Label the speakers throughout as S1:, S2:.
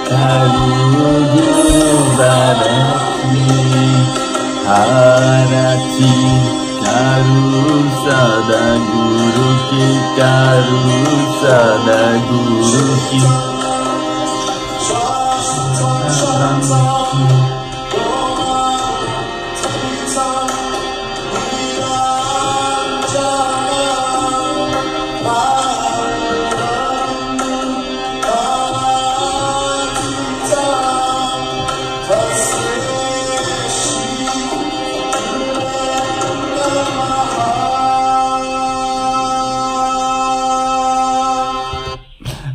S1: Karugurvarati Harati Karu Sadaguru Ki Karu Sadaguru Ki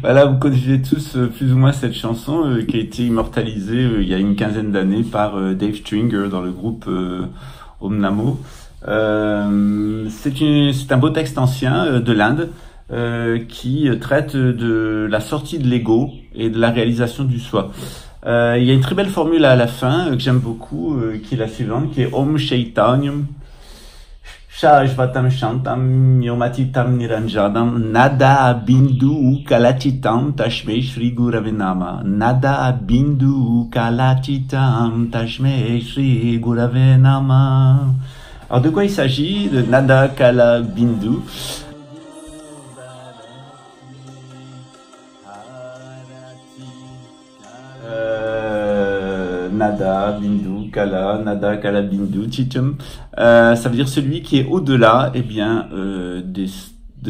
S1: Voilà, vous connaissez tous plus ou moins cette chanson qui a été immortalisée il y a une quinzaine d'années par Dave Stringer dans le groupe Om Namo. C'est un beau texte ancien de l'Inde qui traite de la sortie de l'ego et de la réalisation du soi. Il y a une très belle formule à la fin que j'aime beaucoup, qui est la suivante, qui est Om Chaitanyam Shashvatam Shantam Yomatitam Niranjanam Nada Bindu Kalachitam Tashme Shri Gurave Nama Nada Bindu Kalachitam Tashme Shri Gurave Nama. Alors de quoi il s'agit? De Nada Kala Bindu. Nada, Bindu, Kala, Nada, Kala, Bindu, Chitum. Ça veut dire celui qui est au-delà, eh bien, de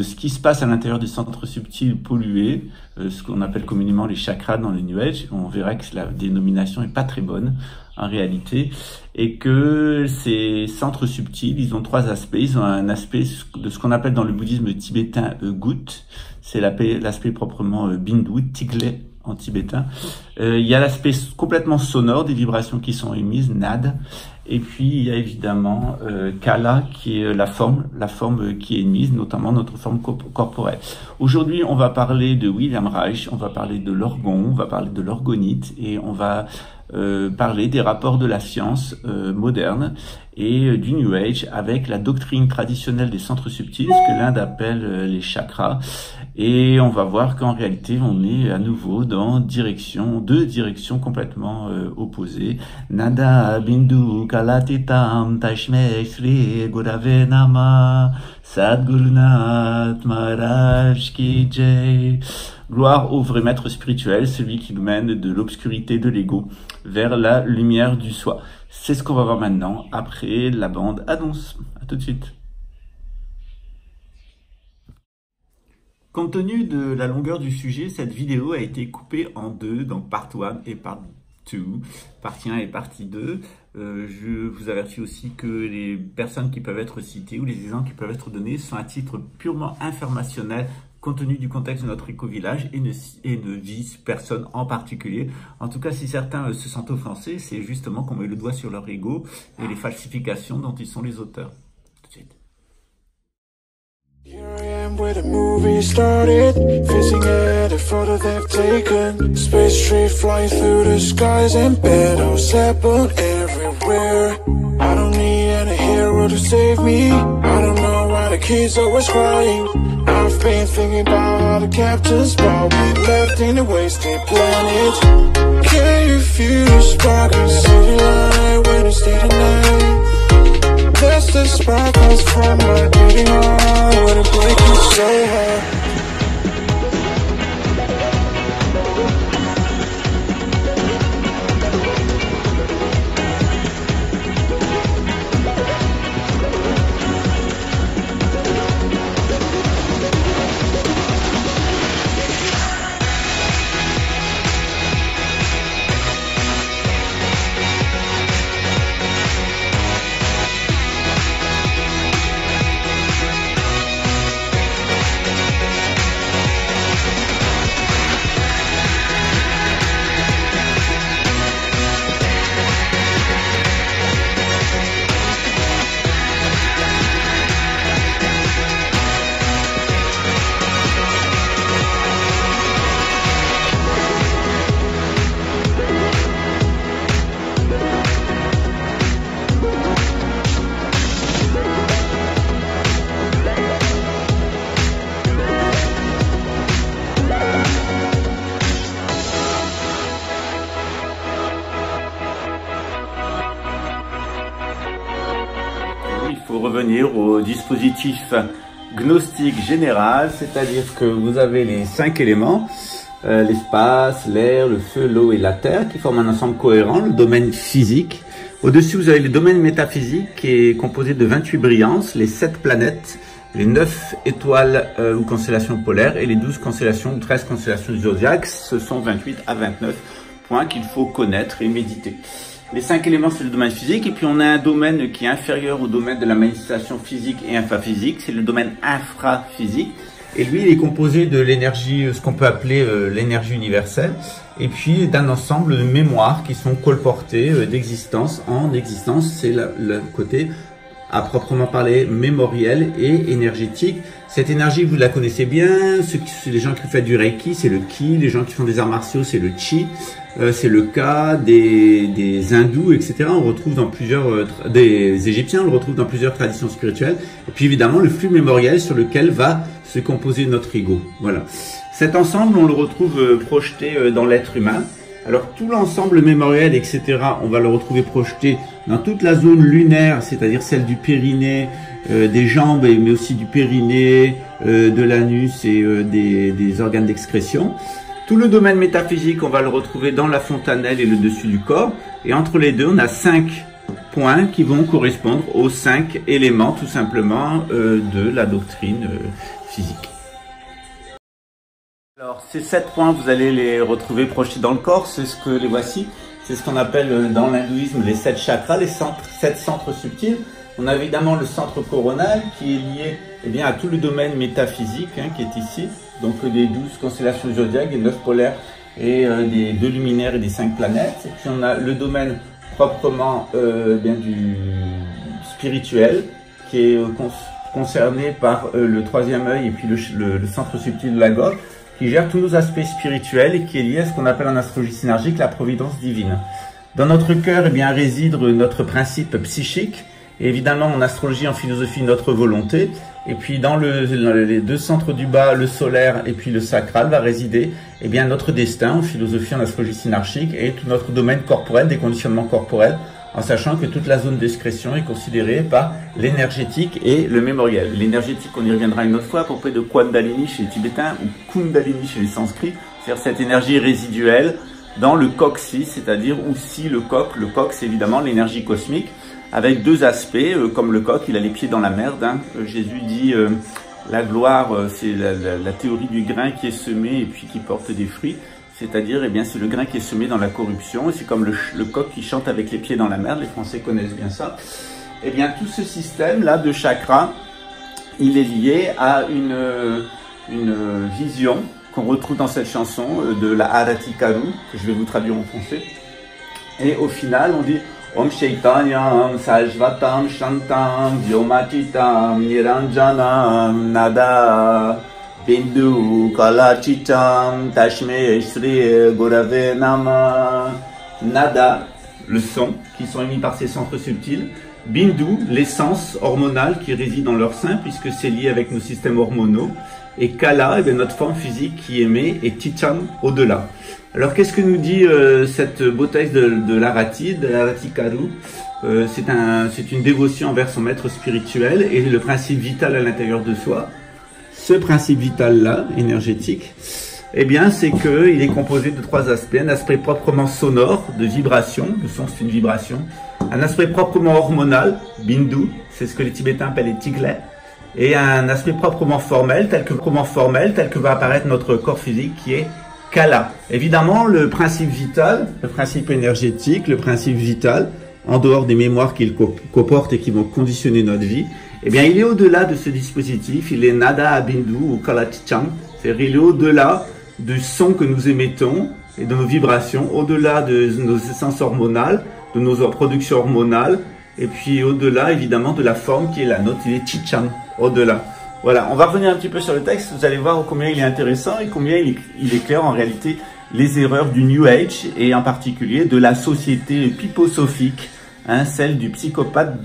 S1: ce qui se passe à l'intérieur des centres subtils pollués, ce qu'on appelle communément les chakras dans le New Age. On verra que la dénomination est pas très bonne en réalité, et que ces centres subtils, ils ont trois aspects. Ils ont un aspect de ce qu'on appelle dans le bouddhisme tibétain Gut, c'est l'aspect proprement Bindu, Tigle en tibétain. Il y a l'aspect complètement sonore des vibrations qui sont émises, Nad, et puis il y a évidemment Kala qui est la forme qui est émise, notamment notre forme corporelle. Aujourd'hui, on va parler de William Reich, on va parler de l'orgon, on va parler de l'orgonite, et on va parler des rapports de la science moderne et du New Age avec la doctrine traditionnelle des centres subtils, ce que l'Inde appelle les chakras. Et on va voir qu'en réalité, on est à nouveau dans deux directions complètement opposées. Nada Bindu Kalatitam Tashme Shri Gurave Nama Sadgurunath Maharaj Ki Jai. Gloire au vrai maître spirituel, celui qui nous mène de l'obscurité de l'ego vers la lumière du soi. C'est ce qu'on va voir maintenant, après la bande annonce. À tout de suite. Compte tenu de la longueur du sujet, cette vidéo a été coupée en deux, donc part 1 et part 2, partie 1 et partie 2. Je vous avertis aussi que les personnes qui peuvent être citées ou les exemples qui peuvent être donnés sont à titre purement informationnel, compte tenu du contexte de notre éco-village, et ne visent personne en particulier. En tout cas, si certains se sentent offensés, c'est justement qu'on met le doigt sur leur ego et les falsifications dont ils sont les auteurs. Tout de suite.
S2: Here I am where the movie started, facing at a photo they've taken. Space tree flying through the skies and battles happen everywhere. I don't need any hero to save me. I don't know why the kids always crying. I've been thinking about how the captain's ball we left in a wasted planet. Can you feel the spark in city light when it's day to night? That's the sparkles from my beating heart when it breaks so hard.
S1: revenir au dispositif gnostique général, c'est-à-dire que vous avez les 5 éléments, l'espace, l'air, le feu, l'eau et la terre, qui forment un ensemble cohérent, le domaine physique. Au-dessus, vous avez le domaine métaphysique qui est composé de 28 brillances, les 7 planètes, les 9 étoiles ou constellations polaires et les 12 constellations ou 13 constellations du zodiaque. Ce sont 28 à 29 points qu'il faut connaître et méditer. Les 5 éléments, c'est le domaine physique. Et puis, on a un domaine qui est inférieur au domaine de la manifestation physique et infraphysique. C'est le domaine infraphysique. Et lui, il est composé de l'énergie, ce qu'on peut appeler l'énergie universelle. Et puis, d'un ensemble de mémoires qui sont colportées d'existence en existence. C'est le côté à proprement parler mémoriel et énergétique. Cette énergie, vous la connaissez bien. Les gens qui font du Reiki, c'est le Ki. Les gens qui font des arts martiaux, c'est le Chi. C'est le cas des hindous, etc. On retrouve dans plusieurs, des égyptiens, on le retrouve dans plusieurs traditions spirituelles. Et puis évidemment, le flux mémoriel sur lequel va se composer notre ego. Voilà. Cet ensemble, on le retrouve projeté dans l'être humain. Alors tout l'ensemble mémoriel, etc., on va le retrouver projeté dans toute la zone lunaire, c'est-à-dire celle du périnée, des jambes, mais aussi du périnée, de l'anus et des organes d'excrétion. Tout le domaine métaphysique, on va le retrouver dans la fontanelle et le dessus du corps. Et entre les deux, on a 5 points qui vont correspondre aux 5 éléments, tout simplement, de la doctrine physique. Alors, ces 7 points, vous allez les retrouver projetés dans le corps. C'est ce que les voici. C'est ce qu'on appelle dans l'hindouisme les 7 chakras, les 7 centres subtils. On a évidemment le centre coronal qui est lié bien, à tout le domaine métaphysique qui est ici. Donc des 12 constellations du zodiaque, des 9 polaires et des 2 luminaires et des 5 planètes. Et puis on a le domaine proprement bien du spirituel qui est concerné par le 3e œil et puis le centre subtil de la gorge qui gère tous nos aspects spirituels et qui est lié à ce qu'on appelle en astrologie synergique la providence divine. Dans notre cœur réside notre principe psychique. Et évidemment, en astrologie, en philosophie, notre volonté. Et puis, dans les 2 centres du bas, le solaire et puis le sacral, va résider notre destin en philosophie, en astrologie synarchique et tout notre domaine corporel, des conditionnements corporels, en sachant que toute la zone d'excrétion est considérée par l'énergétique et le mémoriel. L'énergétique, on y reviendra une autre fois, à propos de Kundalini chez les Tibétains ou Kundalini chez les Sanskrits, c'est-à-dire cette énergie résiduelle dans le coccyx, c'est-à-dire aussi le coq. Le coq, c'est évidemment l'énergie cosmique, avec 2 aspects, comme le coq, il a les pieds dans la merde. Jésus dit, la gloire, c'est la théorie du grain qui est semé et puis qui porte des fruits. C'est-à-dire, c'est le grain qui est semé dans la corruption. Et c'est comme le coq qui chante avec les pieds dans la merde. Les Français connaissent bien ça. Tout ce système-là de chakra, il est lié à une vision qu'on retrouve dans cette chanson de la Arati Karu, que je vais vous traduire en français. Et au final, on dit Om Chaitanyam Sajvatam Shantam Vyomatitam Niranjanam Nada Bindu Kalachitam Tashme Shri Gurave Nama. Nada, le son, qui sont émis par ces centres subtils. Bindu, l'essence hormonale qui réside dans leur sein, puisque c'est lié avec nos systèmes hormonaux. Et Kala, notre forme physique qui émet, et Ticham, au-delà. Alors, qu'est-ce que nous dit cette beau texte de l'Arati Karu? C'est une dévotion envers son maître spirituel et le principe vital à l'intérieur de soi. Ce principe vital-là, énergétique, c'est qu'il est composé de 3 aspects. Un aspect proprement sonore, de vibration, le son c'est une vibration. Un aspect proprement hormonal, bindu, c'est ce que les Tibétains appellent les tiglets. Et un aspect proprement formel, tel que va apparaître notre corps physique, qui est Kala. Évidemment, le principe vital, le principe énergétique, le principe vital, en dehors des mémoires qu'il comporte et qui vont conditionner notre vie, il est au-delà de ce dispositif, il est Nada Bindu ou Kala Ticham, c'est-à-dire il est au-delà du son que nous émettons et de nos vibrations, au-delà de nos essences hormonales, de nos productions hormonales, et puis au-delà évidemment de la forme qui est la nôtre, il est Ticham, au-delà. Voilà, on va revenir un petit peu sur le texte, vous allez voir combien il est intéressant et combien il éclaire en réalité les erreurs du New Age et en particulier de la société piposophique, celle du psychopathe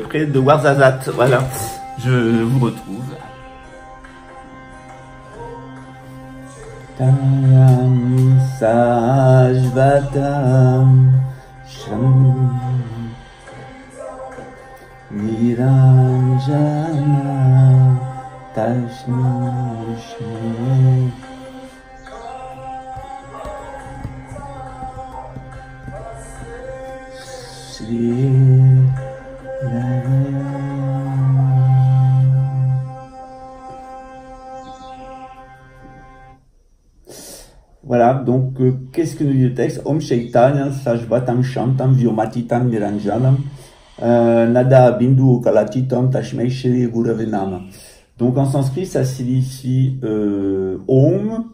S1: près de Ouarzazate. Voilà, je vous retrouve. Tayam Sajvatam Sham Niranjana Tashnishme Shri Voilà, donc qu'est-ce que nous dit le texte? Om Chaitanya Sajvatam Shantam Vyomatitam Niranjanam Nada Bindu Kalatitam Tashmei Shri Gurave Nama. Donc en sanskrit, ça signifie Om,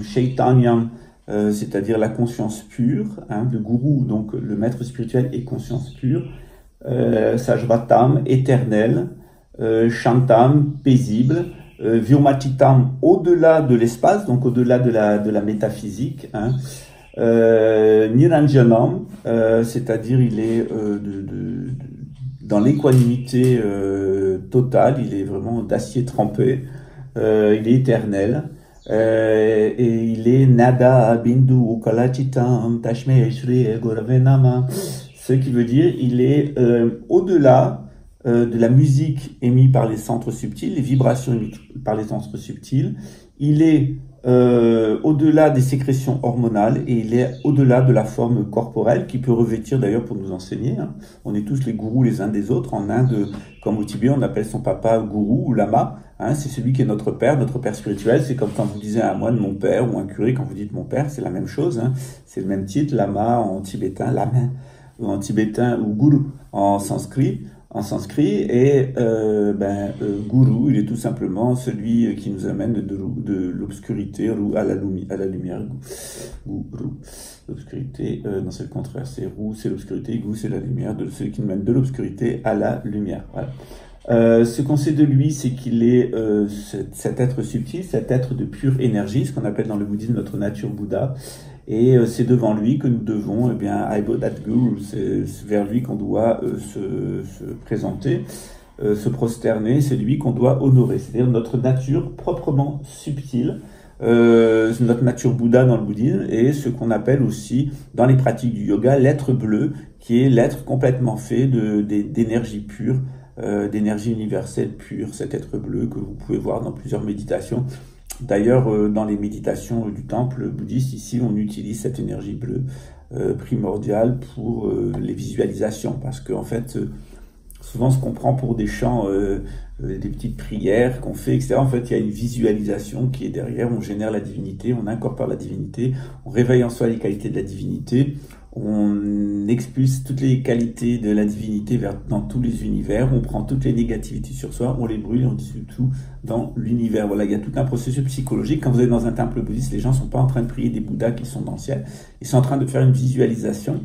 S1: Chaitanyam, c'est-à-dire la conscience pure, hein, le gourou, donc le maître spirituel est conscience pure, Sajvatam, éternel, Shantam, paisible, Vyomatitam, au-delà de l'espace, donc au-delà de la métaphysique, hein. Niranjanam, c'est-à-dire il est dans l'équanimité totale, il est vraiment d'acier trempé, il est éternel, et il est Nada Bindu Ukalachitam Tashme Shri Gurave Nama, ce qui veut dire il est au-delà de la musique émise par les centres subtils, les vibrations émises par les centres subtils, il est au-delà des sécrétions hormonales et il est au-delà de la forme corporelle qui peut revêtir d'ailleurs pour nous enseigner. Hein. On est tous les gourous les uns des autres. En Inde, comme au Tibet, on appelle son papa gourou ou lama. Hein, c'est celui qui est notre père spirituel. C'est comme quand vous disiez à un moine mon père ou un curé, quand vous dites mon père, c'est la même chose. Hein. C'est le même titre, lama en tibétain, lama en tibétain ou guru en sanskrit. Et gourou, il est tout simplement celui qui nous amène de l'obscurité à la lumière. Gourou. L'obscurité, non c'est le contraire, c'est roux, c'est l'obscurité, gou c'est la lumière, de celui qui nous mène de l'obscurité à la lumière. Voilà. Ce qu'on sait de lui, c'est qu'il est cet être subtil, cet être de pure énergie, ce qu'on appelle dans le bouddhisme notre nature Bouddha. Et c'est devant lui que nous devons, I bow that guru, c'est vers lui qu'on doit se présenter, se prosterner, c'est lui qu'on doit honorer. C'est-à-dire notre nature proprement subtile, notre nature Bouddha dans le bouddhisme, et ce qu'on appelle aussi dans les pratiques du yoga l'être bleu, qui est l'être complètement fait d'énergie pure, d'énergie universelle pure, cet être bleu que vous pouvez voir dans plusieurs méditations. D'ailleurs, dans les méditations du temple bouddhiste, ici, on utilise cette énergie bleue primordiale pour les visualisations, parce qu'en fait, souvent, ce qu'on prend pour des chants, des petites prières qu'on fait, etc., en fait, il y a une visualisation qui est derrière, on génère la divinité, on incorpore la divinité, on réveille en soi les qualités de la divinité, on expulse toutes les qualités de la divinité dans tous les univers, on prend toutes les négativités sur soi, on les brûle, on dissout tout dans l'univers. Voilà, il y a tout un processus psychologique. Quand vous êtes dans un temple bouddhiste, les gens ne sont pas en train de prier des Bouddhas qui sont dans le ciel, ils sont en train de faire une visualisation.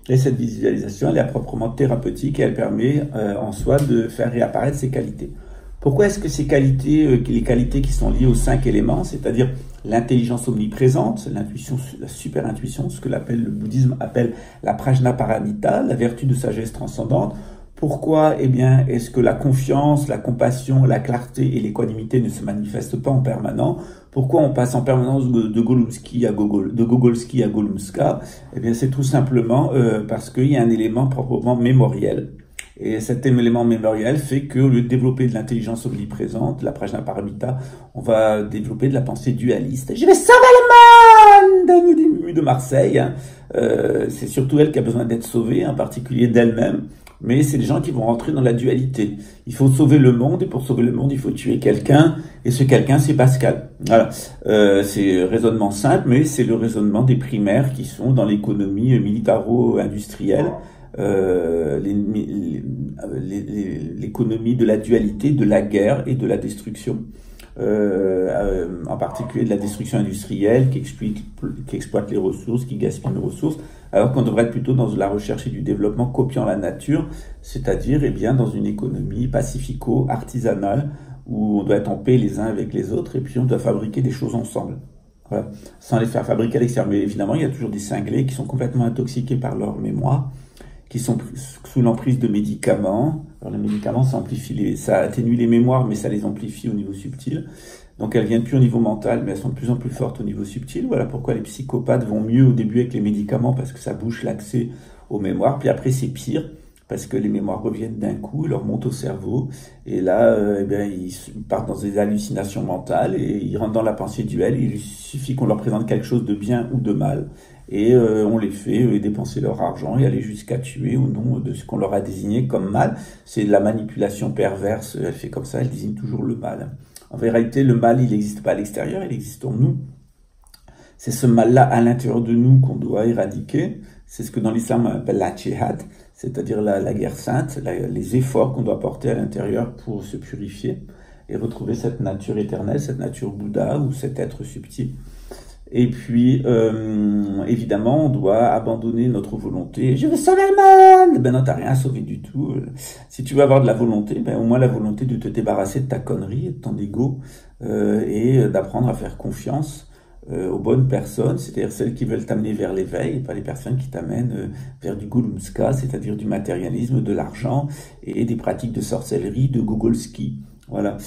S1: Et cette visualisation, elle est proprement thérapeutique et elle permet en soi de faire réapparaître ces qualités. Pourquoi est-ce que ces qualités, les qualités qui sont liées aux 5 éléments, c'est-à-dire l'intelligence omniprésente, l'intuition, la super intuition, ce que le bouddhisme appelle la prajnaparamita, la vertu de sagesse transcendante. Pourquoi, eh bien, est-ce que la confiance, la compassion, la clarté et l'équanimité ne se manifestent pas en permanence? Pourquoi on passe en permanence de Gogolski à Golumska? Eh bien, c'est tout simplement parce qu'il y a un élément proprement mémoriel. Et cet élément mémoriel fait que, au lieu de développer de l'intelligence omniprésente, la prajnaparamita, on va développer de la pensée dualiste. Je vais sauver le monde de Marseille. Hein. C'est surtout elle qui a besoin d'être sauvée, en particulier d'elle-même. Mais c'est les gens qui vont rentrer dans la dualité. Il faut sauver le monde, et pour sauver le monde, il faut tuer quelqu'un, et ce quelqu'un, c'est Pascal. Voilà. C'est raisonnement simple, mais c'est le raisonnement des primaires qui sont dans l'économie militaro-industrielle. L'économie de la dualité, de la guerre et de la destruction, en particulier de la destruction industrielle qui exploite les ressources, qui gaspille les ressources, alors qu'on devrait être plutôt dans la recherche et du développement copiant la nature, c'est-à-dire eh bien, dans une économie pacifico-artisanale où on doit être en paix les uns avec les autres et puis on doit fabriquer des choses ensemble. Voilà. Sans les faire fabriquer à l'extérieur. Mais évidemment, il y a toujours des cinglés qui sont complètement intoxiqués par leur mémoire, qui sont sous l'emprise de médicaments. Alors les médicaments, ça atténue les mémoires, mais ça les amplifie au niveau subtil. Donc elles viennent plus au niveau mental, mais elles sont de plus en plus fortes au niveau subtil. Voilà pourquoi les psychopathes vont mieux au début avec les médicaments, parce que ça bouche l'accès aux mémoires. Puis après, c'est pire, parce que les mémoires reviennent d'un coup, leur montent au cerveau, et là, eh bien, ils partent dans des hallucinations mentales, et ils rentrent dans la pensée duel. Il suffit qu'on leur présente quelque chose de bien ou de mal, et on les fait dépenser leur argent et aller jusqu'à tuer ou non de ce qu'on leur a désigné comme mal. C'est de la manipulation perverse, elle fait comme ça, elle désigne toujours le mal. En vérité, le mal, il n'existe pas à l'extérieur, il existe en nous. C'est ce mal-là à l'intérieur de nous qu'on doit éradiquer. C'est ce que dans l'islam on appelle la djihad, c'est-à-dire la guerre sainte, les efforts qu'on doit porter à l'intérieur pour se purifier et retrouver cette nature éternelle, cette nature Bouddha ou cet être subtil. Et puis, évidemment, on doit abandonner notre volonté. Je veux sauver le monde! Ben non, t'as rien à sauver du tout. Si tu veux avoir de la volonté, ben au moins la volonté de te débarrasser de ta connerie et de ton ego, et d'apprendre à faire confiance aux bonnes personnes, c'est-à-dire celles qui veulent t'amener vers l'éveil, et pas les personnes qui t'amènent vers du Gulumska, c'est-à-dire du matérialisme, de l'argent et des pratiques de sorcellerie, de Gogolski. Voilà.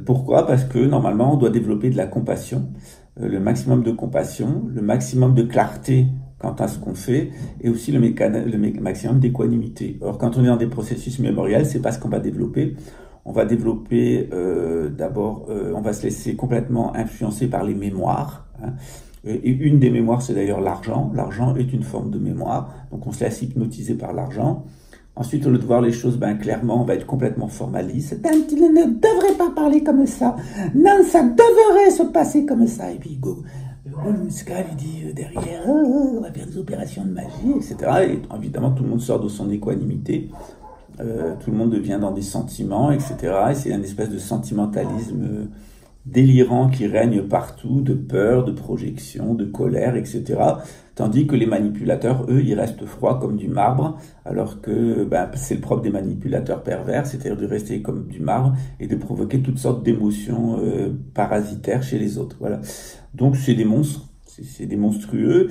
S1: Pourquoi? Parce que normalement, on doit développer de la compassion, le maximum de compassion, le maximum de clarté quant à ce qu'on fait, et aussi le maximum d'équanimité. Or, quand on est dans des processus mémoriels, c'est pas ce qu'on va développer. On va développer d'abord, on va se laisser complètement influencer par les mémoires. Hein. Et une des mémoires, c'est d'ailleurs l'argent. L'argent est une forme de mémoire, donc on se laisse hypnotiser par l'argent. Ensuite, au lieu de voir les choses clairement, on va être complètement formaliste. Tu ne devrais pas parler comme ça. Non, ça devrait se passer comme ça. Et puis, Gulumska lui dit derrière, on va faire des opérations de magie, etc. Et évidemment, tout le monde sort de son équanimité. Tout le monde devient dans des sentiments, etc. Et c'est une espèce de sentimentalisme délirant qui règne partout, de peur, de projection, de colère, etc. Tandis que les manipulateurs, eux, ils restent froids comme du marbre, alors que c'est le propre des manipulateurs pervers, c'est-à-dire de rester comme du marbre et de provoquer toutes sortes d'émotions parasitaires chez les autres. Voilà. Donc c'est des monstres. C'est des monstrueux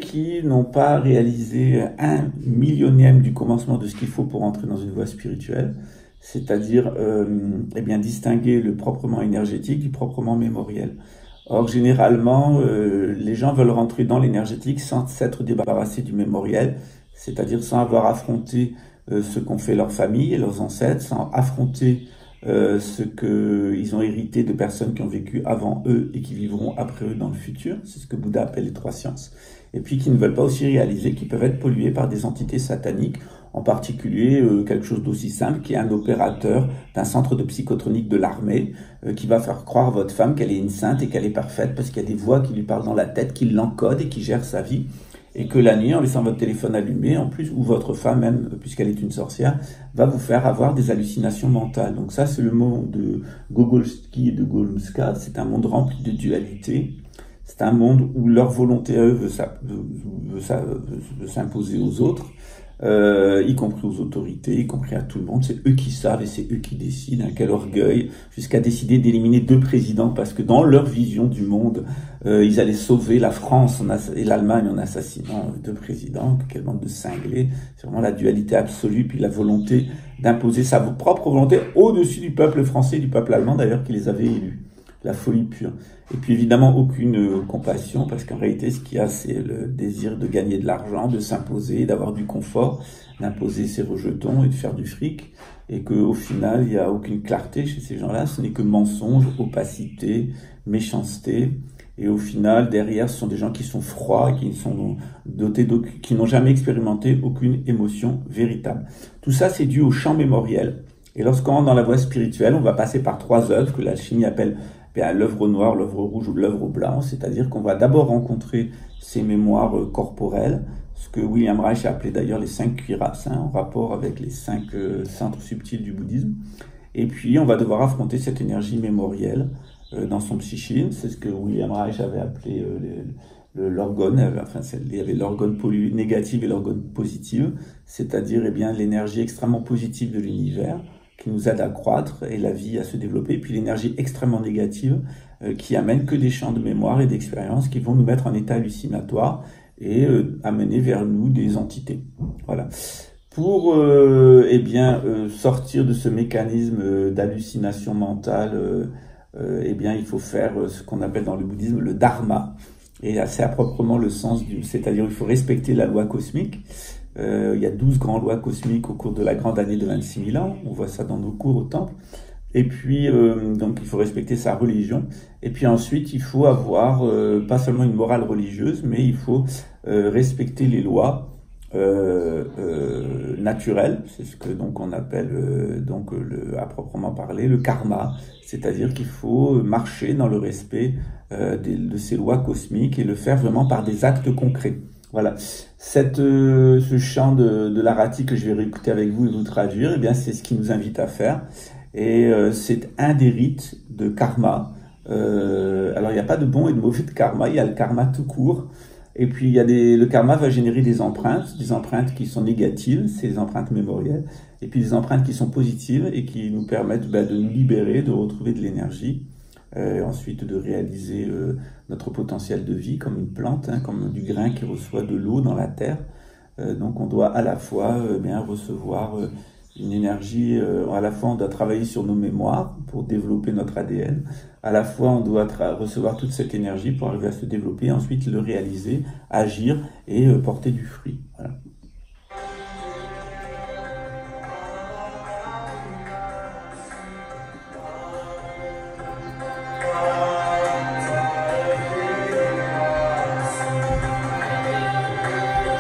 S1: qui n'ont pas réalisé 1/1000e du commencement de ce qu'il faut pour entrer dans une voie spirituelle, c'est-à-dire distinguer le proprement énergétique du proprement mémoriel. Or, généralement, les gens veulent rentrer dans l'énergétique sans s'être débarrassés du mémoriel, c'est-à-dire sans avoir affronté ce qu'ont fait leurs familles et leurs ancêtres, sans affronter ce qu'ils ont hérité de personnes qui ont vécu avant eux et qui vivront après eux dans le futur. C'est ce que Bouddha appelle les 3 sciences. Et puis qui ne veulent pas aussi réaliser qu'ils peuvent être pollués par des entités sataniques, en particulier quelque chose d'aussi simple qui est un opérateur d'un centre de psychotronique de l'armée qui va faire croire à votre femme qu'elle est une sainte et qu'elle est parfaite parce qu'il y a des voix qui lui parlent dans la tête, qui l'encodent et qui gèrent sa vie. Et que la nuit, en laissant votre téléphone allumé, en plus, ou votre femme même, puisqu'elle est une sorcière, va vous faire avoir des hallucinations mentales. Donc ça, c'est le monde de Gogolski et de Gulumska. C'est un monde rempli de dualité. C'est un monde où leur volonté à eux veut s'imposer aux autres, y compris aux autorités, y compris à tout le monde. C'est eux qui savent et c'est eux qui décident. Quel orgueil, jusqu'à décider d'éliminer 2 présidents parce que dans leur vision du monde, ils allaient sauver la France et l'Allemagne en assassinant 2 présidents. Quelle bande de cinglés. C'est vraiment la dualité absolue, puis la volonté d'imposer sa propre volonté au-dessus du peuple français et du peuple allemand d'ailleurs qui les avait élus. La folie pure. Et puis évidemment aucune compassion, parce qu'en réalité ce qu'il y a c'est le désir de gagner de l'argent, de s'imposer, d'avoir du confort, d'imposer ses rejetons et de faire du fric, et qu'au final il n'y a aucune clarté chez ces gens-là, ce n'est que mensonge, opacité, méchanceté, et au final derrière ce sont des gens qui sont froids, qui sont dotés qui n'ont jamais expérimenté aucune émotion véritable. Tout ça c'est dû au champ mémoriel. Et lorsqu'on rentre dans la voie spirituelle, on va passer par 3 œuvres que l'alchimie appelle l'œuvre au noir, l'œuvre au rouge ou l'œuvre au blanc, c'est-à-dire qu'on va d'abord rencontrer ces mémoires corporelles, ce que William Reich a appelé d'ailleurs les 5 cuirasses, en rapport avec les 5 centres subtils du bouddhisme. Et puis on va devoir affronter cette énergie mémorielle dans son psychisme, c'est ce que William Reich avait appelé l'orgone, il y avait l'orgone négative et l'orgone positive, c'est-à-dire l'énergie extrêmement positive de l'univers, qui nous aide à croître et la vie à se développer, puis l'énergie extrêmement négative qui amène que des champs de mémoire et d'expérience qui vont nous mettre en état hallucinatoire et amener vers nous des entités. Voilà. Pour sortir de ce mécanisme d'hallucination mentale, il faut faire ce qu'on appelle dans le bouddhisme le dharma. Et c'est à proprement le sens c'est-à-dire il faut respecter la loi cosmique, Il y a 12 grands lois cosmiques au cours de la grande année de 26 000 ans. On voit ça dans nos cours au temple. Et puis, donc, il faut respecter sa religion. Et puis ensuite, il faut avoir pas seulement une morale religieuse, mais il faut respecter les lois naturelles. C'est ce que donc on appelle à proprement parler le karma. C'est-à-dire qu'il faut marcher dans le respect de ces lois cosmiques et le faire vraiment par des actes concrets. Voilà. Ce chant de l'Arati que je vais réécouter avec vous et vous traduire, eh bien, c'est ce qui nous invite à faire. Et c'est un des rites de karma. Alors, il n'y a pas de bon et de mauvais de karma, il y a le karma tout court. Et puis, le karma va générer des empreintes qui sont négatives, c'est des empreintes mémorielles, et puis des empreintes qui sont positives et qui nous permettent de nous libérer, de retrouver de l'énergie, ensuite de réaliser notre potentiel de vie comme une plante, comme du grain qui reçoit de l'eau dans la terre. Donc, on doit à la fois recevoir une énergie, à la fois on doit travailler sur nos mémoires pour développer notre ADN, à la fois on doit recevoir toute cette énergie pour arriver à se développer, ensuite le réaliser, agir et porter du fruit. Voilà.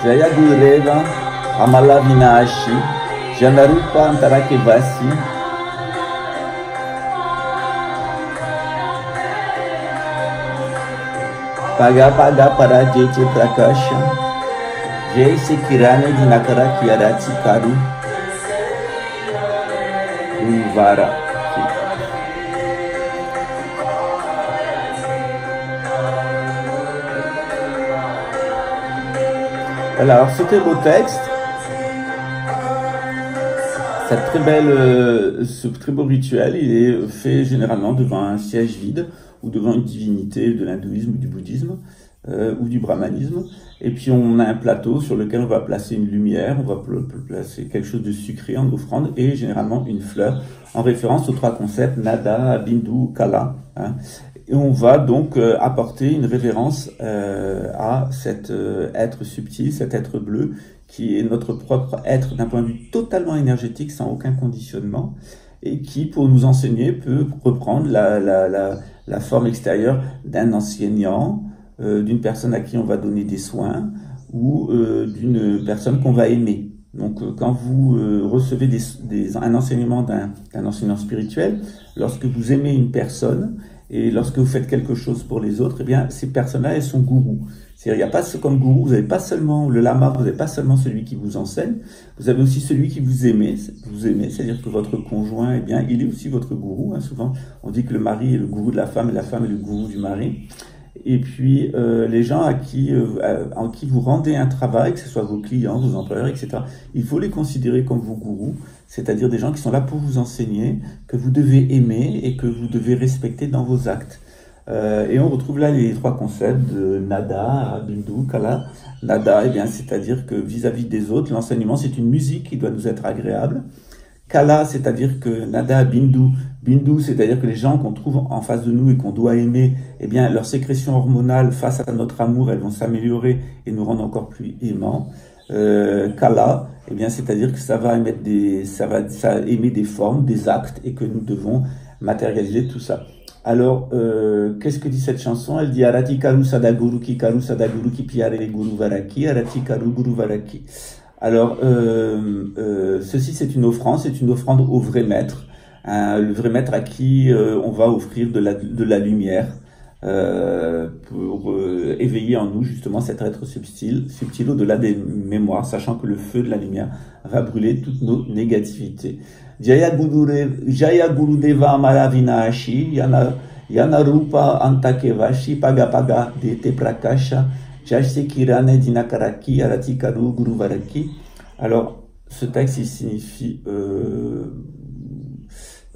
S1: Jaya Gurudeva Amala Vinashi Janarupa Antarakevasi Paga Paga Parajete Prakasha Jai Sekirane Dinakara Kiarati Karu Guruvara. Alors, ce très beau texte, ce très beau rituel, il est fait généralement devant un siège vide ou devant une divinité de l'hindouisme ou du bouddhisme ou du brahmanisme. Et puis on a un plateau sur lequel on va placer une lumière, on va placer quelque chose de sucré en offrande et généralement une fleur en référence aux trois concepts Nada, Bindu, Kala. Et on va donc apporter une révérence à cet être subtil, cet être bleu, qui est notre propre être d'un point de vue totalement énergétique, sans aucun conditionnement, et qui, pour nous enseigner, peut reprendre la forme extérieure d'un enseignant, d'une personne à qui on va donner des soins, ou d'une personne qu'on va aimer. Donc, quand vous recevez un enseignement d'un enseignant spirituel, lorsque vous aimez une personne, et lorsque vous faites quelque chose pour les autres, eh bien, ces personnes-là, elles sont gourous. C'est-à-dire, il n'y a pas comme gourou, vous n'avez pas seulement le lama, vous n'avez pas seulement celui qui vous enseigne, vous avez aussi celui qui vous aimez, c'est-à-dire que votre conjoint, eh bien, il est aussi votre gourou. Souvent, on dit que le mari est le gourou de la femme et la femme est le gourou du mari. Et puis, les gens en qui vous rendez un travail, que ce soit vos clients, vos employeurs, etc., il faut les considérer comme vos gourous, c'est-à-dire des gens qui sont là pour vous enseigner, que vous devez aimer et que vous devez respecter dans vos actes. Et on retrouve là les trois concepts de Nada, Bindu, Kala. Nada, eh bien, c'est-à-dire que vis-à-vis des autres, l'enseignement, c'est une musique qui doit nous être agréable. Kala, c'est-à-dire que Nada, Bindu, c'est-à-dire que les gens qu'on trouve en face de nous et qu'on doit aimer, eh bien, leur sécrétion hormonale face à notre amour, elles vont s'améliorer et nous rendre encore plus aimants. Kala, eh bien, c'est-à-dire que ça va émet des formes, des actes et que nous devons matérialiser tout ça. Alors, qu'est-ce que dit cette chanson? Elle dit Arati Karu Sadaguru Ki Piare Guru Varaki, Arati Karu Guru Varaki. Alors, ceci c'est une offrande au vrai maître, le vrai maître à qui on va offrir de la lumière pour éveiller en nous justement cet être subtil au-delà des mémoires, sachant que le feu de la lumière va brûler toutes nos négativités. Jaya Gurudeva Amara Vinashi, Yana Rupa Antakevashi, Paga Paga Dete Prakasha, Jashse Kirane Dinakaraki, Arati Karu Guruvaraki. Alors, ce texte, il signifie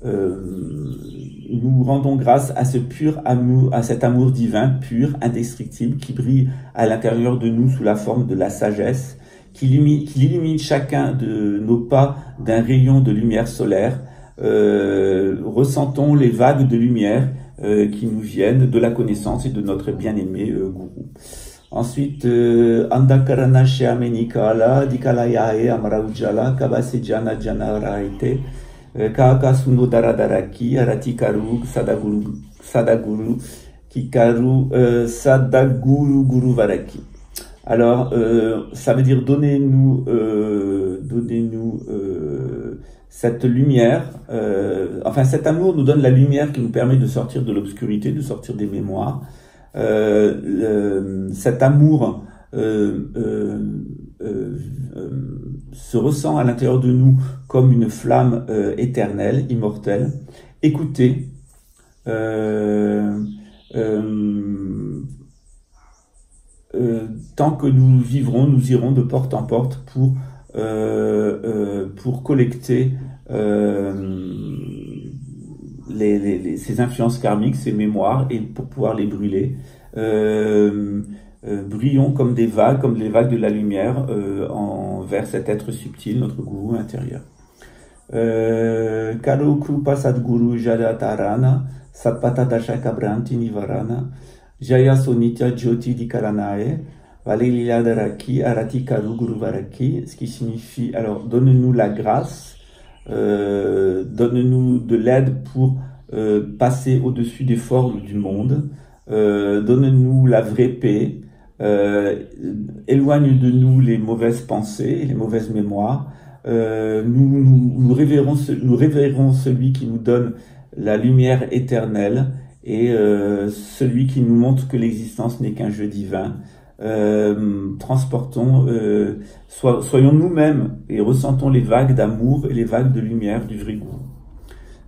S1: nous rendons grâce à ce pur amour, à cet amour divin, pur, indestructible, qui brille à l'intérieur de nous sous la forme de la sagesse, qui illumine chacun de nos pas d'un rayon de lumière solaire. Ressentons les vagues de lumière qui nous viennent de la connaissance et de notre bien-aimé gourou. Ensuite, Andakarana Sheamenikala, Dikalayae Amaraujala, Kabasejana Janaraite, Kaakasuno Daradaraki, Aratikaru, Sadaguru, Kikaru, Sadaguru Guru Varaki. Alors, ça veut dire donnez-nous cette lumière, enfin cet amour nous donne la lumière qui nous permet de sortir de l'obscurité, de sortir des mémoires. Cet amour se ressent à l'intérieur de nous comme une flamme éternelle, immortelle. Écoutez, tant que nous vivrons, nous irons de porte en porte pour collecter ces influences karmiques, ces mémoires, et pour pouvoir les brûler. Brillons comme des vagues, comme les vagues de la lumière vers cet être subtil, notre gourou intérieur. Karo Krupa Sadguru Jadatarana Satpata Dashaka Branti Nivarana Jaya Sonitya Jyoti Dikaranae Valililadaraki Arati Karu Guru Varaki, ce qui signifie, alors donne-nous la grâce, donne-nous de l'aide pour passer au-dessus des formes du monde, donne-nous la vraie paix, éloigne de nous les mauvaises pensées, les mauvaises mémoires. Nous révérons celui qui nous donne la lumière éternelle et celui qui nous montre que l'existence n'est qu'un jeu divin. Transportons, soyons nous-mêmes et ressentons les vagues d'amour et les vagues de lumière du vrai goût.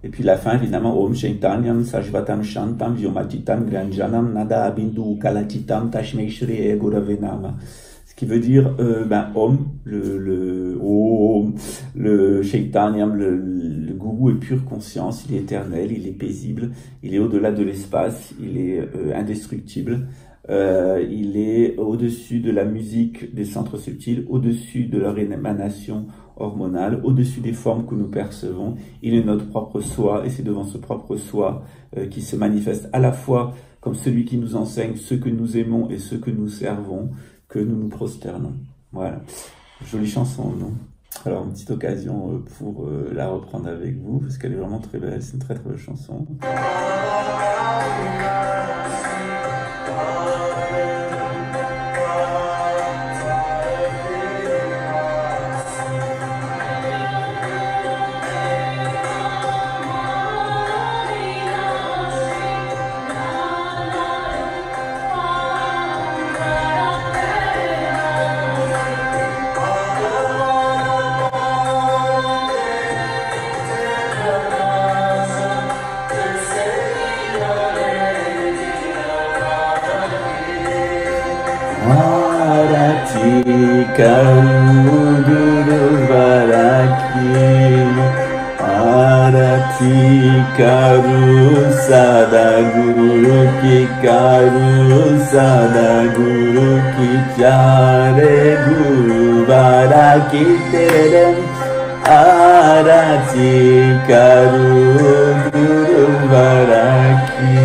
S1: Et puis la fin, évidemment, Om Shaitanyam Sajvatam Shantam Vyomatitam Granjanam Nada Abindu Kalatitam Tashmeishri Egoravenama. Ce qui veut dire, Om, le Shaitanyam, le gourou est pure conscience, il est éternel, il est paisible, il est au-delà de l'espace, il est indestructible. Il est au-dessus de la musique des centres subtils, au-dessus de leur émanation hormonale, au-dessus des formes que nous percevons. Il est notre propre soi, et c'est devant ce propre soi qui se manifeste à la fois comme celui qui nous enseigne ce que nous aimons et ce que nous servons, que nous nous prosternons. Voilà. Jolie chanson, non? Alors, une petite occasion pour la reprendre avec vous, parce qu'elle est vraiment très belle, c'est une très très belle chanson. Karu Guru Varaki Arati Karu Sadaguru Ki Karu Sadaguru Ki Chare Guru Varaki Terem Arati Karu Guru Varaki.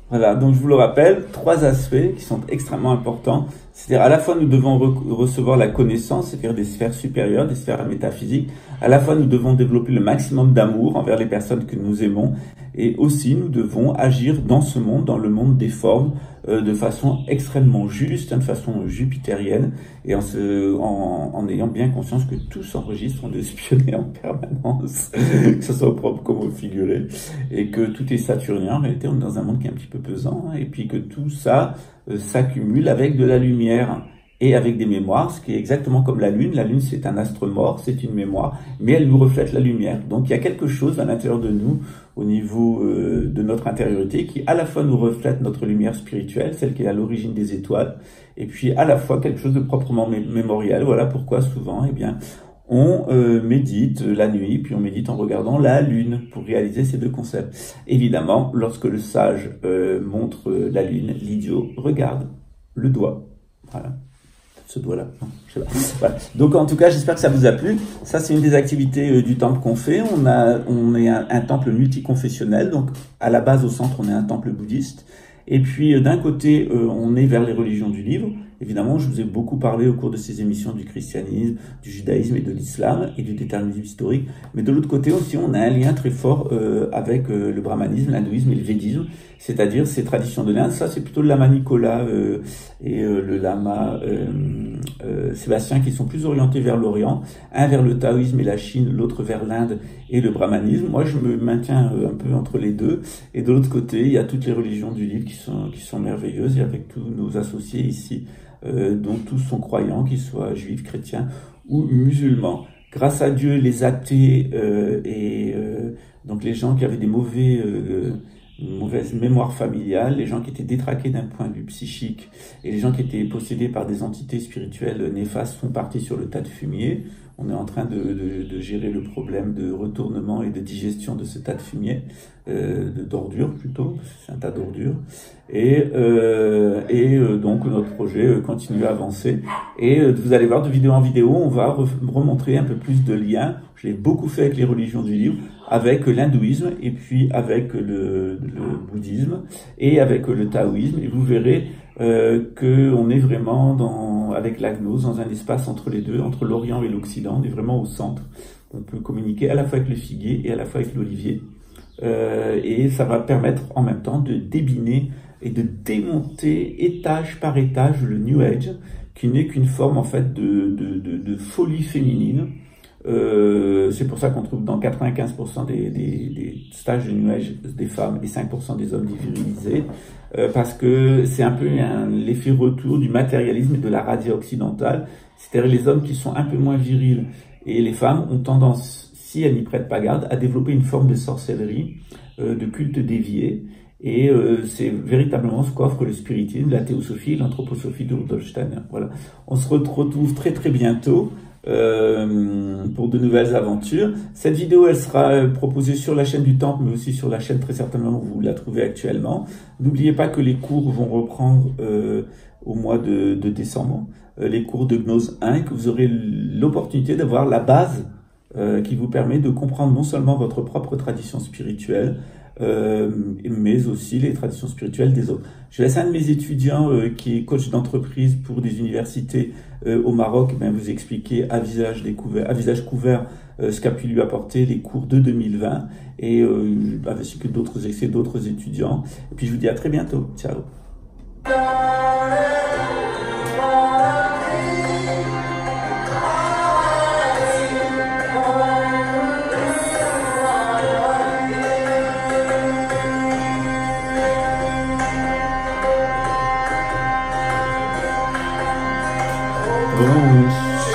S1: Voilà, donc je vous le rappelle, 3 aspects qui sont extrêmement importants. C'est-à-dire à la fois nous devons recevoir la connaissance, c'est-à-dire des sphères supérieures, des sphères métaphysiques. À la fois nous devons développer le maximum d'amour envers les personnes que nous aimons. Et aussi nous devons agir dans ce monde, dans le monde des formes, de façon extrêmement juste, de façon jupitérienne, et en ayant bien conscience que tout s'enregistre, on est espionné en permanence, que ce soit au propre comme au figuré, et que tout est saturnien. En réalité, on est dans un monde qui est un petit peu pesant, et puis que tout ça s'accumule avec de la lumière et avec des mémoires, ce qui est exactement comme la Lune. La Lune, c'est un astre mort, c'est une mémoire, mais elle nous reflète la lumière. Donc il y a quelque chose à l'intérieur de nous, au niveau de notre intériorité, qui à la fois nous reflète notre lumière spirituelle, celle qui est à l'origine des étoiles, et puis à la fois quelque chose de proprement mémoriel. Voilà pourquoi souvent, eh bien, on médite la nuit, puis on médite en regardant la lune pour réaliser ces deux concepts. Évidemment, lorsque le sage montre la lune, l'idiot regarde le doigt. Voilà. Ce doigt-là. Je sais pas. Voilà. Donc en tout cas, j'espère que ça vous a plu. Ça, c'est une des activités du temple qu'on fait. On est un temple multiconfessionnel. Donc à la base, au centre, on est un temple bouddhiste. Et puis d'un côté, on est vers les religions du livre. Évidemment, je vous ai beaucoup parlé au cours de ces émissions du christianisme, du judaïsme et de l'islam et du déterminisme historique. Mais de l'autre côté aussi, on a un lien très fort avec le brahmanisme, l'hindouisme et le védisme, c'est-à-dire ces traditions de l'Inde. Ça, c'est plutôt le lama Nicolas et le lama Sébastien qui sont plus orientés vers l'Orient, un vers le taoïsme et la Chine, l'autre vers l'Inde et le brahmanisme. Moi, je me maintiens un peu entre les deux. Et de l'autre côté, il y a toutes les religions du livre qui sont merveilleuses, et avec tous nos associés ici, dont tous sont croyants, qu'ils soient juifs, chrétiens ou musulmans. Grâce à Dieu, les athées donc les gens qui avaient une mauvaise mémoire familiale, les gens qui étaient détraqués d'un point de vue psychique et les gens qui étaient possédés par des entités spirituelles néfastes font partie sur le tas de fumier. On est en train de gérer le problème de retournement et de digestion de ce tas de fumier, d'ordures plutôt, parce que c'est un tas d'ordures. Et donc notre projet continue à avancer. Et vous allez voir de vidéo en vidéo, on va remontrer un peu plus de liens. Je l'ai beaucoup fait avec les religions du livre, avec l'hindouisme et puis avec le bouddhisme et avec le taoïsme. Et vous verrez qu'on est vraiment avec la gnose dans un espace entre les deux, entre l'Orient et l'Occident. On est vraiment au centre. On peut communiquer à la fois avec le figuier et à la fois avec l'olivier. Et ça va permettre en même temps de débiner et de démonter étage par étage le New Age, qui n'est qu'une forme en fait de folie féminine. C'est pour ça qu'on trouve dans 95% des stages de New Age des femmes et 5% des hommes dévirilisés, parce que c'est un peu l'effet retour du matérialisme et de la radia occidentale, c'est-à-dire les hommes qui sont un peu moins virils et les femmes ont tendance, si elles n'y prêtent pas garde, à développer une forme de sorcellerie, de culte dévié. Et c'est véritablement ce qu'offre le spiritisme, la théosophie et l'anthroposophie de Rudolf Steiner. Voilà. On se retrouve très très bientôt pour de nouvelles aventures. Cette vidéo, elle sera proposée sur la chaîne du Temple, mais aussi sur la chaîne très certainement où vous la trouvez actuellement. N'oubliez pas que les cours vont reprendre au mois de décembre, les cours de Gnose 1, que vous aurez l'opportunité d'avoir la base qui vous permet de comprendre non seulement votre propre tradition spirituelle, mais aussi les traditions spirituelles des autres. Je laisse un de mes étudiants qui est coach d'entreprise pour des universités au Maroc vous expliquer à visage couvert ce qu'a pu lui apporter les cours de 2020 et ainsi que d'autres étudiants. Et puis je vous dis à très bientôt. Ciao.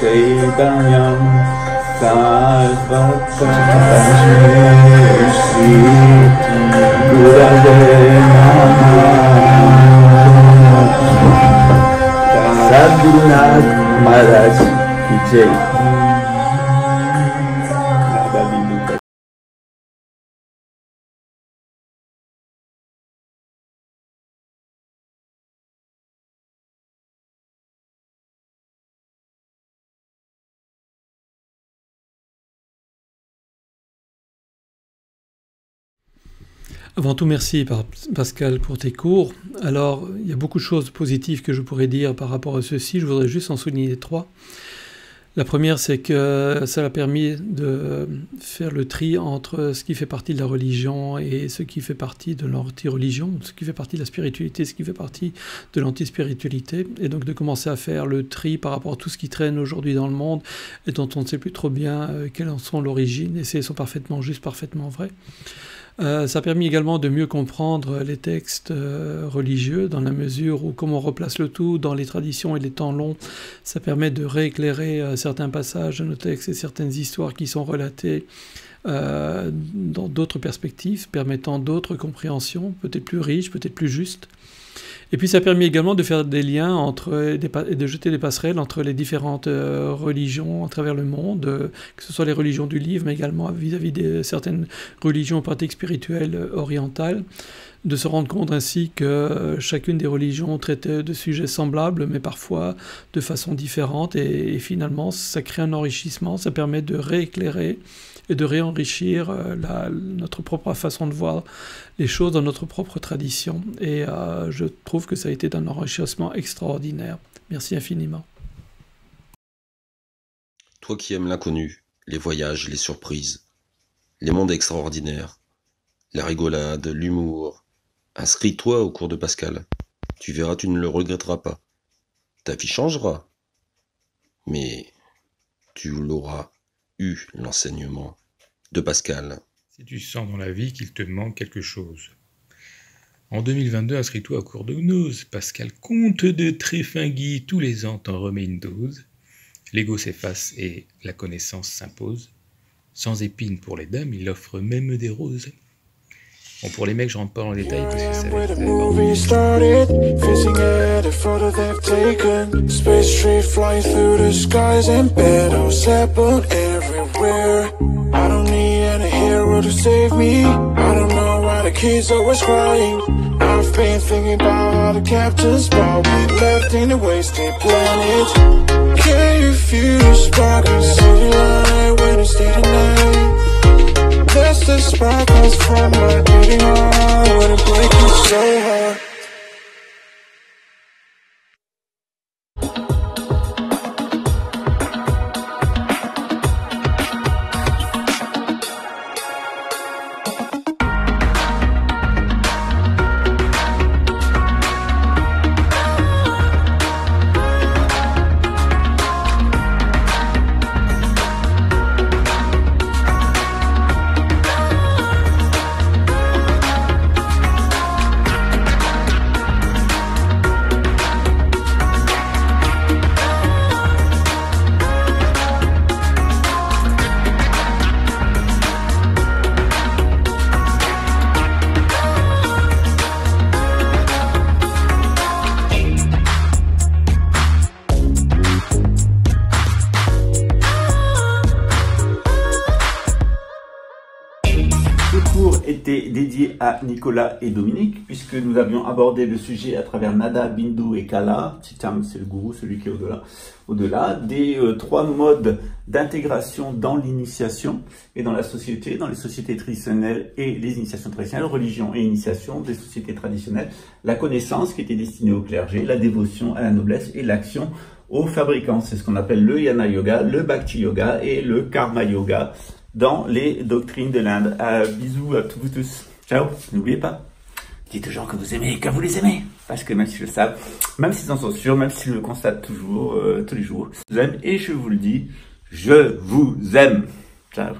S1: Chaitanyam Sarvatra Shri Gurave Namah Sadhgurunath Maharaj Ki Jai.
S3: Avant tout, merci Pascal pour tes cours. Alors, il y a beaucoup de choses positives que je pourrais dire par rapport à ceci. Je voudrais juste en souligner 3. La première, c'est que ça a permis de faire le tri entre ce qui fait partie de la religion et ce qui fait partie de l'anti-religion, ce qui fait partie de la spiritualité, ce qui fait partie de l'anti-spiritualité, et donc de commencer à faire le tri par rapport à tout ce qui traîne aujourd'hui dans le monde et dont on ne sait plus trop bien quelles en sont l'origine, et si elles sont parfaitement justes, parfaitement vraies. Ça a permis également de mieux comprendre les textes religieux, dans la mesure où, comme on replace le tout dans les traditions et les temps longs, ça permet de rééclairer certains passages de nos textes et certaines histoires qui sont relatées dans d'autres perspectives, permettant d'autres compréhensions, peut-être plus riches, peut-être plus justes. Et puis ça a permis également de faire des liens et de jeter des passerelles entre les différentes religions à travers le monde, que ce soit les religions du livre, mais également vis-à-vis de certaines religions en pratique spirituelle orientale, de se rendre compte ainsi que chacune des religions traitait de sujets semblables, mais parfois de façon différente, et finalement ça crée un enrichissement, ça permet de rééclairer et de réenrichir notre propre façon de voir les choses dans notre propre tradition. Et je trouve que ça a été d'un enrichissement extraordinaire. Merci infiniment.
S4: Toi qui aimes l'inconnu, les voyages, les surprises, les mondes extraordinaires, la rigolade, l'humour, inscris-toi au cours de Pascal. Tu verras, tu ne le regretteras pas. Ta vie changera, mais tu l'auras eu, l'enseignement de Pascal.
S5: Si tu sens dans la vie qu'il te manque quelque chose. En 2022, inscris-toi au cours de Gnose. Pascal Comte de Tréfingui, tous les ans t'en remet une dose. L'ego s'efface et la connaissance s'impose. Sans épines pour les dames, il offre même des roses. Bon, pour les mecs, je rentre pas dans les détails parce que ça va être
S2: I don't need any hero to save me. I don't know why the kids always crying. I've been thinking about how the captain's ball we left in a wasted planet. Can you feel the spark in city light when it's day and night? That's the sparkles from my beating heart when it breaks so hard.
S1: Était dédié à Nicolas et Dominique, puisque nous avions abordé le sujet à travers Nada, Bindu et Kala. Chitam, c'est le gourou, celui qui est au-delà, des trois modes d'intégration dans l'initiation et dans la société, dans les sociétés traditionnelles et les initiations traditionnelles, religion et initiation des sociétés traditionnelles, la connaissance qui était destinée au clergé, la dévotion à la noblesse et l'action aux fabricants. C'est ce qu'on appelle le Yana Yoga, le Bhakti Yoga et le Karma Yoga dans les doctrines de l'Inde. Bisous à vous tous. Ciao. N'oubliez pas, dites aux gens que vous aimez et que vous les aimez. Parce que même s'ils le savent, même s'ils en sont sûrs, même s'ils le constatent toujours, tous les jours, je vous aime et je vous le dis, je vous aime. Ciao.